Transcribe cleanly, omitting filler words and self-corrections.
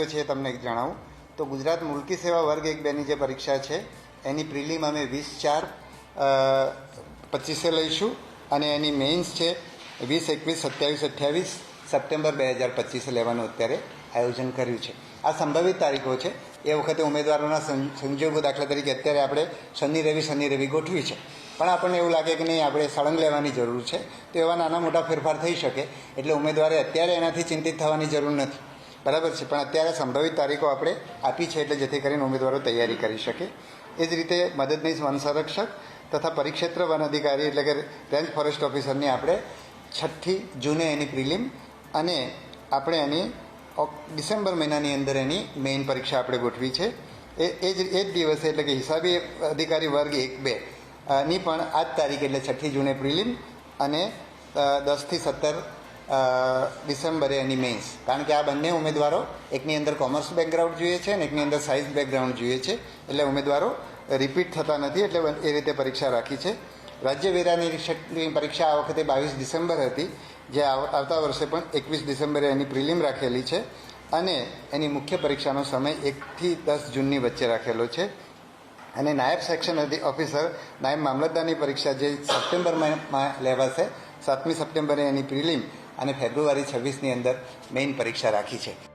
વિદ્યાર્થીઓ છે એ તમને જણાવું તો ગુજરાત મુલકી સેવા વર્ગ 1-2ની જે પરીક્ષા છે એની પ્રિલિમ અમે 20/4/25 લઈશું અને એની મેઇન્સ છે 20, 21, 27, 28 સપ્ટેમ્બર 2025 લેવાનું અત્યારે આયોજન કર્યું છે. આ સંભવિત તારીખો છે. એ વખતે ઉમેદવારોના સંજોગો, દાખલા તરીકે અત્યારે આપણે શનિ રવિ ગોઠવી છે, પણ આપણને એવું લાગે કે નહીં, આપણે સળંગ લેવાની જરૂર છે, તો એવા નાના મોટા ફેરફાર થઈ શકે. એટલે ઉમેદવારે અત્યારે એનાથી ચિંતિત થવાની જરૂર નથી, બરાબર છે. પણ અત્યારે સંભવિત તારીખો આપણે આપી છે, એટલે જેથી કરીને ઉમેદવારો તૈયારી કરી શકે. એ જ રીતે મદદનીશ વન સંરક્ષક તથા પરિક્ષેત્ર વન અધિકારી એટલે કે રેન્જ ફોરેસ્ટ ઓફિસરની આપણે 6 જૂને એની પ્રિલિમ અને આપણે એની ડિસેમ્બર મહિનાની અંદર એની મેઇન પરીક્ષા આપણે ગોઠવી છે. એ જ દિવસે એટલે કે હિસાબી અધિકારી વર્ગ 1-2 ની પણ આ જ તારીખ એટલે 6 જૂને પ્રિલિમ અને 10થી 17 ડિસેમ્બરે એની મેઇન્સ. કારણ કે આ બંને ઉમેદવારો, એકની અંદર કોમર્સ બેકગ્રાઉન્ડ જોઈએ છે અને એકની અંદર સાયન્સ બેકગ્રાઉન્ડ જોઈએ છે, એટલે ઉમેદવારો રિપીટ થતા નથી, એટલે એ રીતે પરીક્ષા રાખી છે. રાજ્ય વેરા નિરીક્ષકની પરીક્ષા આ વખતે 22 ડિસેમ્બર હતી, જે આવતા વર્ષે પણ 21 ડિસેમ્બરે એની પ્રિલિમ રાખેલી છે અને એની મુખ્ય પરીક્ષાનો સમય 1થી 10 જૂનની વચ્ચે રાખેલો છે. અને નાયબ સેક્શન ઓફિસર, નાયબ મામલતદારની પરીક્ષા જે સપ્ટેમ્બરમાં લેવાશે, 7મી સપ્ટેમ્બરે એની પ્રિલિમ અને ફેબ્રુઆરી 26ની અંદર મેઇન પરીક્ષા રાખી છે.